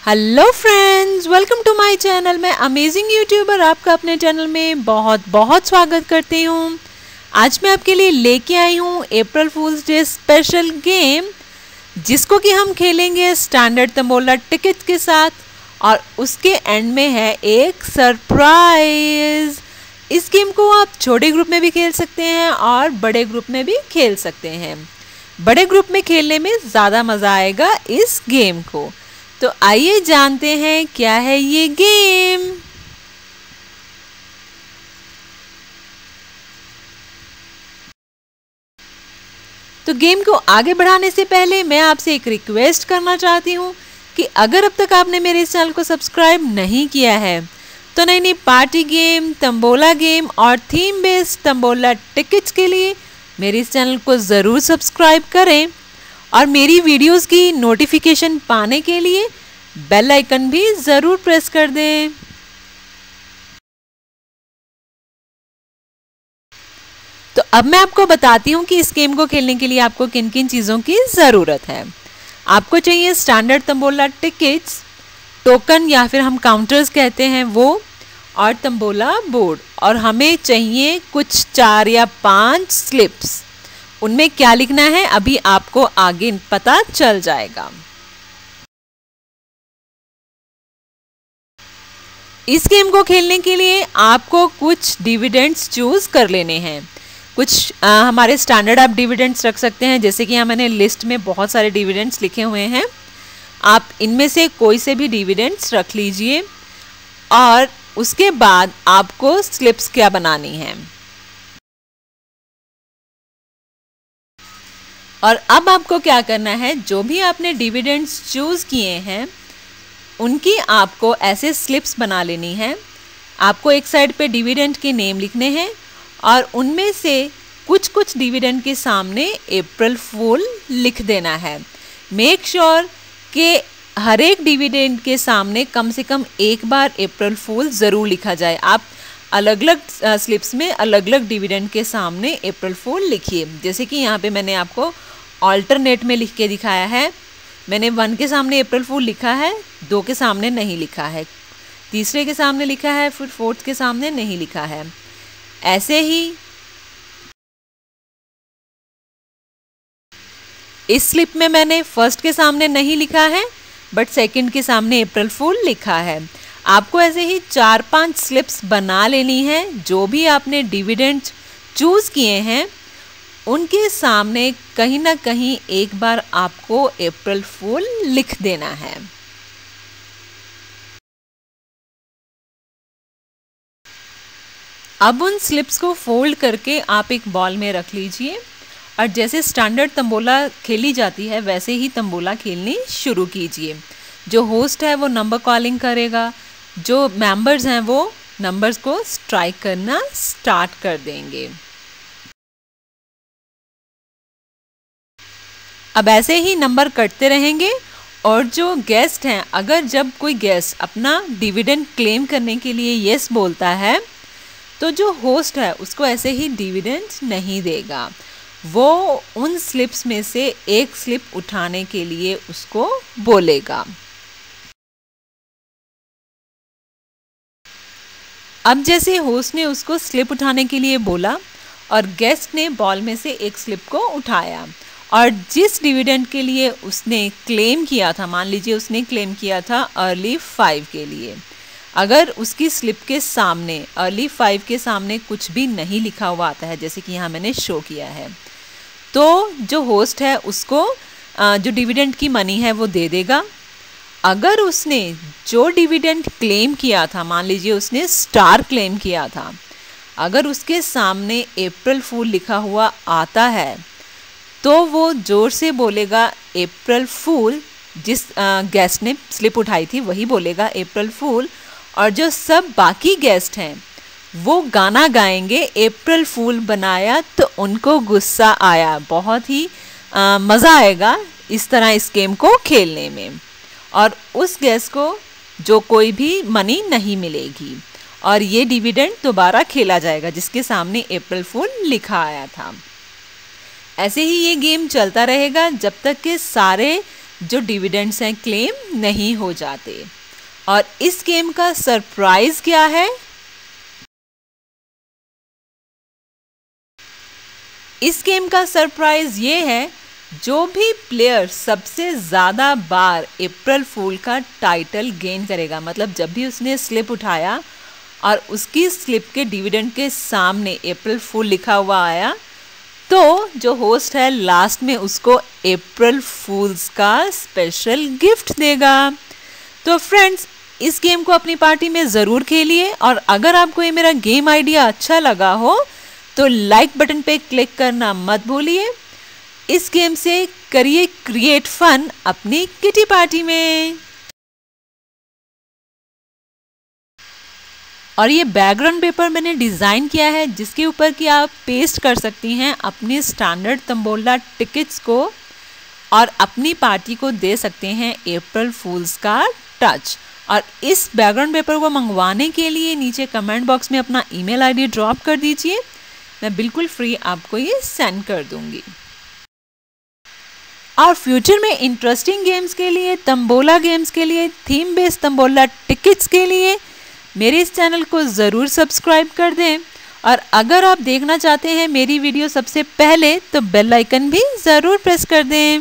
Hello friends, welcome to my channel. मैं amazing YouTuber आपका अपने चैनल में बहुत बहुत स्वागत करती हूँ। आज मैं आपके लिए लेके आई हूँ अप्रैल फूल्स डे स्पेशल गेम, जिसको कि हम खेलेंगे स्टैंडर्ड तंबोला टिकट के साथ, और उसके एंड में है एक सरप्राइज। इस गेम को आप छोटे ग्रुप में भी खेल सकते हैं और बड़े ग्रुप में भी खेल सकते हैं। बड़े ग्रुप में खेलने में ज़्यादा मज़ा आएगा इस गेम को। तो आइए जानते हैं क्या है ये गेम। तो गेम को आगे बढ़ाने से पहले मैं आपसे एक रिक्वेस्ट करना चाहती हूँ कि अगर अब तक आपने मेरे इस चैनल को सब्सक्राइब नहीं किया है तो नई नई पार्टी गेम, तंबोला गेम और थीम बेस्ड तंबोला टिकट्स के लिए मेरे इस चैनल को ज़रूर सब्सक्राइब करें, और मेरी वीडियोस की नोटिफिकेशन पाने के लिए बेल आइकन भी ज़रूर प्रेस कर दें। तो अब मैं आपको बताती हूँ कि इस गेम को खेलने के लिए आपको किन किन चीज़ों की ज़रूरत है। आपको चाहिए स्टैंडर्ड तंबोला टिकट्स, टोकन या फिर हम काउंटर्स कहते हैं वो, और तंबोला बोर्ड, और हमें चाहिए कुछ 4 या 5 स्लिप्स। उनमें क्या लिखना है अभी आपको आगे पता चल जाएगा। इस गेम को खेलने के लिए आपको कुछ डिविडेंड्स चूज कर लेने हैं। कुछ हमारे स्टैंडर्ड आप डिविडेंड्स रख सकते हैं, जैसे कि यहाँ मैंने लिस्ट में बहुत सारे डिविडेंड्स लिखे हुए हैं। आप इनमें से कोई से भी डिविडेंड्स रख लीजिए, और उसके बाद आपको स्लिप्स क्या बनानी है। और अब आपको क्या करना है, जो भी आपने डिविडेंड्स चूज किए हैं उनकी आपको ऐसे स्लिप्स बना लेनी है। आपको एक साइड पे डिविडेंड के नेम लिखने हैं, और उनमें से कुछ कुछ डिविडेंड के सामने अप्रैल फूल लिख देना है। मेक श्योर कि हर एक डिविडेंड के सामने कम से कम एक बार अप्रैल फूल ज़रूर लिखा जाए। आप अलग अलग स्लिप्स में अलग अलग डिविडेंड के सामने अप्रैल फूल लिखिए। जैसे कि यहाँ पे मैंने आपको ऑल्टरनेट में लिख के दिखाया है। मैंने 1 के सामने अप्रैल फूल लिखा है, 2 के सामने नहीं लिखा है, तीसरे के सामने लिखा है, फिर 4th के सामने नहीं लिखा है। ऐसे ही इस स्लिप में मैंने 1st के सामने नहीं लिखा है, बट 2nd के सामने अप्रैल फूल लिखा है। आपको ऐसे ही 4-5 स्लिप्स बना लेनी है। जो भी आपने डिविडेंड चूज किए हैं उनके सामने कहीं ना कहीं एक बार आपको अप्रैल फूल लिख देना है। अब उन स्लिप्स को फोल्ड करके आप एक बॉल में रख लीजिए, और जैसे स्टैंडर्ड तंबोला खेली जाती है वैसे ही तंबोला खेलनी शुरू कीजिए। जो होस्ट है वो नंबर कॉलिंग करेगा, जो मेंबर्स हैं वो नंबर्स को स्ट्राइक करना स्टार्ट कर देंगे। अब ऐसे ही नंबर कटते रहेंगे, और जो गेस्ट हैं, अगर जब कोई गेस्ट अपना डिविडेंड क्लेम करने के लिए यस बोलता है तो जो होस्ट है उसको ऐसे ही डिविडेंड नहीं देगा। वो उन स्लिप्स में से एक स्लिप उठाने के लिए उसको बोलेगा। अब जैसे होस्ट ने उसको स्लिप उठाने के लिए बोला और गेस्ट ने बॉल में से एक स्लिप को उठाया, और जिस डिविडेंड के लिए उसने क्लेम किया था, मान लीजिए उसने क्लेम किया था अर्ली 5 के लिए, अगर उसकी स्लिप के सामने अर्ली 5 के सामने कुछ भी नहीं लिखा हुआ आता है, जैसे कि यहाँ मैंने शो किया है, तो जो होस्ट है उसको जो डिविडेंड की मनी है वो दे देगा। अगर उसने जो डिविडेंड क्लेम किया था, मान लीजिए उसने स्टार क्लेम किया था, अगर उसके सामने अप्रैल फूल लिखा हुआ आता है तो वो जोर से बोलेगा अप्रैल फूल। जिस गेस्ट ने स्लिप उठाई थी वही बोलेगा अप्रैल फूल, और जो सब बाकी गेस्ट हैं वो गाना गाएंगे अप्रैल फूल बनाया तो उनको गुस्सा आया। बहुत ही मज़ा आएगा इस तरह इस गेम को खेलने में, और उस गेस्ट को जो कोई भी मनी नहीं मिलेगी, और ये डिविडेंड दोबारा खेला जाएगा जिसके सामने अप्रैल फूल लिखा आया था। ऐसे ही ये गेम चलता रहेगा जब तक कि सारे जो डिविडेंड्स हैं क्लेम नहीं हो जाते। और इस गेम का सरप्राइज क्या है? इस गेम का सरप्राइज ये है, जो भी प्लेयर सबसे ज़्यादा बार अप्रैल फूल का टाइटल गेन करेगा, मतलब जब भी उसने स्लिप उठाया और उसकी स्लिप के डिविडेंड के सामने अप्रैल फूल लिखा हुआ आया, तो जो होस्ट है लास्ट में उसको अप्रैल फूल्स का स्पेशल गिफ्ट देगा। तो फ्रेंड्स, इस गेम को अपनी पार्टी में ज़रूर खेलिए, और अगर आपको ये मेरा गेम आइडिया अच्छा लगा हो तो लाइक बटन पे क्लिक करना मत भूलिए। इस गेम से करिए क्रिएट फन अपनी किटी पार्टी में। और ये बैकग्राउंड पेपर मैंने डिज़ाइन किया है, जिसके ऊपर कि आप पेस्ट कर सकती हैं अपने स्टैंडर्ड तंबोला टिकट्स को, और अपनी पार्टी को दे सकते हैं अप्रैल फूल्स का टच। और इस बैकग्राउंड पेपर को मंगवाने के लिए नीचे कमेंट बॉक्स में अपना ईमेल आईडी ड्रॉप कर दीजिए, मैं बिल्कुल फ्री आपको ये सेंड कर दूंगी। और फ्यूचर में इंटरेस्टिंग गेम्स के लिए, तंबोला गेम्स के लिए, थीम बेस्ड तंबोला टिकट्स के लिए मेरे इस चैनल को ज़रूर सब्सक्राइब कर दें। और अगर आप देखना चाहते हैं मेरी वीडियो सबसे पहले, तो बेल आइकन भी ज़रूर प्रेस कर दें।